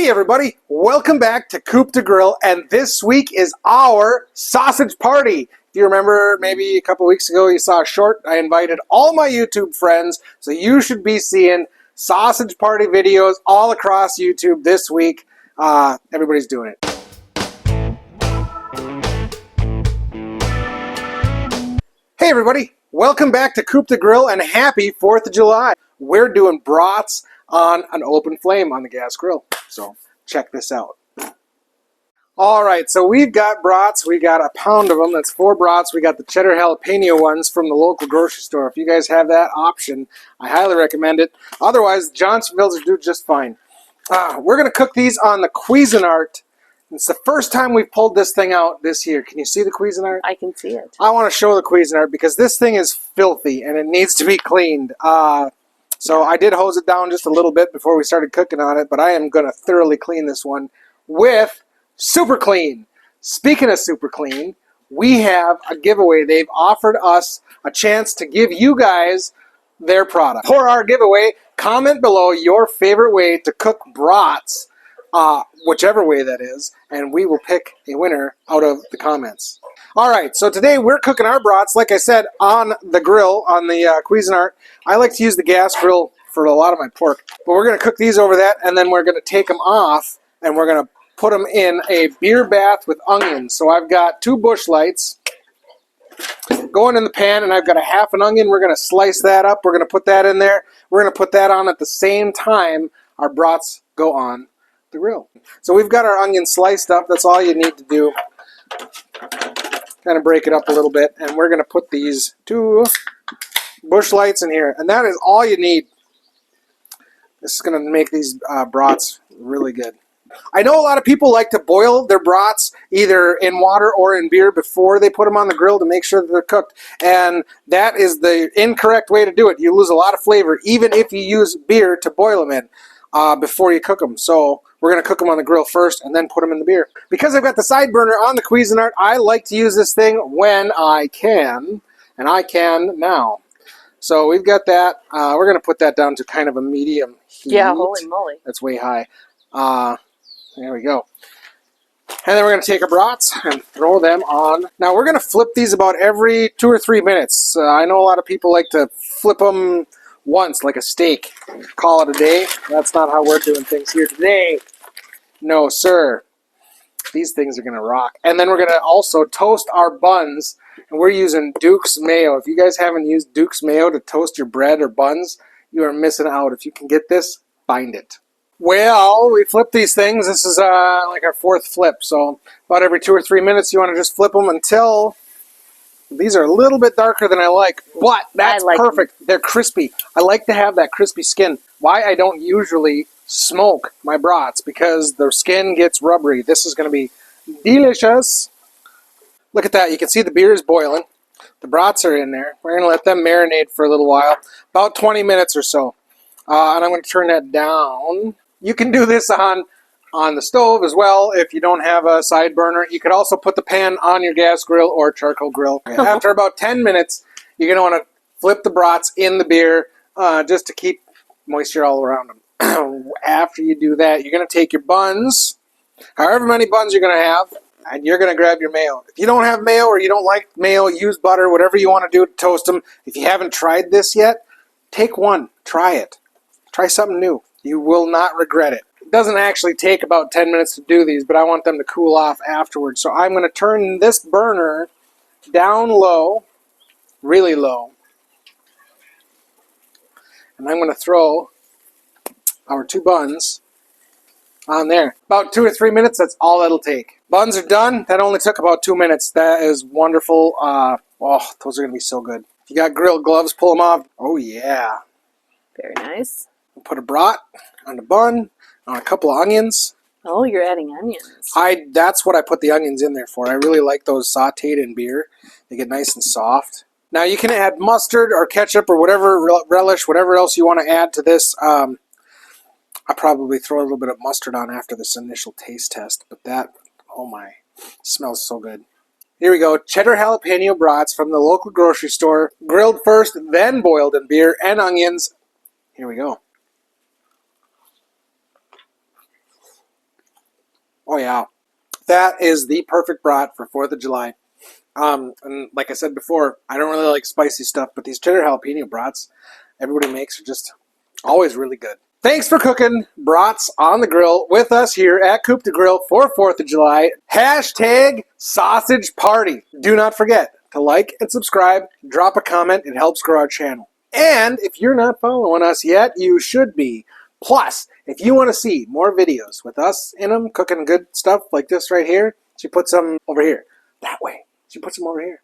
Hey everybody, welcome back to Coop to Grill, and this week is our sausage party. If you remember, maybe a couple weeks ago you saw a short, I invited all my YouTube friends, so you should be seeing sausage party videos all across YouTube this week. Everybody's doing it. Hey everybody, welcome back to Coop to Grill, and happy 4th of July. We're doing brats on an open flame on the gas grill. So check this out. Alright, so we've got brats. We got a pound of them. That's 4 brats. We got the cheddar jalapeno ones from the local grocery store. If you guys have that option, I highly recommend it. Otherwise, Johnsonville's will do just fine. We're going to cook these on the Cuisinart. It's the first time we've pulled this thing out this year. Can you see the Cuisinart? I can see it. I want to show the Cuisinart because this thing is filthy and it needs to be cleaned. So I did hose it down just a little bit before we started cooking on it, but I am going to thoroughly clean this one with Super Clean. Speaking of Super Clean, we have a giveaway. They've offered us a chance to give you guys their product. For our giveaway, comment below your favorite way to cook brats, whichever way that is, and we will pick a winner out of the comments. Alright, so today we're cooking our brats, like I said, on the grill, on the Cuisinart. I like to use the gas grill for a lot of my pork. But we're going to cook these over that, and then we're going to take them off, and we're going to put them in a beer bath with onions. So I've got 2 bush lights going in the pan, and I've got a half an onion. We're going to slice that up. We're going to put that in there. We're going to put that on at the same time our brats go on the grill. So we've got our onion sliced up. That's all you need to do. Kind of break it up a little bit, and we're going to put these 2 bush lights in here, and that is all you need. This is going to make these brats really good. I know a lot of people like to boil their brats either in water or in beer before they put them on the grill to make sure that they're cooked, and that is the incorrect way to do it. You lose a lot of flavor even if you use beer to boil them in before you cook them. So we're going to cook them on the grill first and then put them in the beer. Because I've got the side burner on the Cuisinart, I like to use this thing when I can, and I can now. So we've got that. We're going to put that down to kind of a medium heat. Yeah, holy moly. That's way high. There we go. And then we're going to take our brats and throw them on. Now we're going to flip these about every 2 or 3 minutes. I know a lot of people like to flip them once, like a steak. Call it a day. That's not how we're doing things here today. No, sir. These things are going to rock. And then we're going to also toast our buns. And we're using Duke's Mayo. If you guys haven't used Duke's Mayo to toast your bread or buns, you are missing out. If you can get this, find it. Well, we flip these things. This is like our 4th flip. So about every 2 or 3 minutes, you want to just flip them until these are a little bit darker than I like. But that's perfect. They're crispy. I like to have that crispy skin. Why I don't usually smoke my brats, because the skin gets rubbery. This is going to be delicious. Look at that. You can see the beer is boiling. The brats are in there. We're going to let them marinate for a little while, about 20 minutes or so. And I'm going to turn that down. You can do this on the stove as well if you don't have a side burner. You could also put the pan on your gas grill or charcoal grill. After about 10 minutes, you're going to want to flip the brats in the beer just to keep moisture all around them. After you do that, you're going to take your buns, however many buns you're going to have, and you're going to grab your mayo. If you don't have mayo or you don't like mayo, use butter, whatever you want to do to toast them. If you haven't tried this yet, take one. Try it. Try something new. You will not regret it. It doesn't actually take about 10 minutes to do these, but I want them to cool off afterwards. So I'm going to turn this burner down low, really low. And I'm going to throw our 2 buns on there. About 2 or 3 minutes, that's all that'll take. Buns are done. That only took about 2 minutes. That is wonderful. Oh, those are going to be so good. If you got grilled gloves, pull them off. Oh, yeah. Very nice. We'll put a brat on the bun, on a couple of onions. Oh, you're adding onions. That's what I put the onions in there for. I really like those sauteed in beer. They get nice and soft. Now you can add mustard or ketchup or whatever relish, whatever else you want to add to this. I'll probably throw a little bit of mustard on after this initial taste test. But that, oh my, smells so good. Here we go. Cheddar jalapeno brats from the local grocery store. Grilled first, then boiled in beer and onions. Here we go. Oh yeah, that is the perfect brat for 4th of July. And like I said before, I don't really like spicy stuff, but these cheddar jalapeno brats everybody makes are just always really good. Thanks for cooking brats on the grill with us here at Coop de Grill for 4th of July. Hashtag sausage party. Do not forget to like and subscribe. Drop a comment. It helps grow our channel. And if you're not following us yet, you should be. Plus, if you want to see more videos with us in them, cooking good stuff like this right here, she puts them over here. That way. She puts them over here.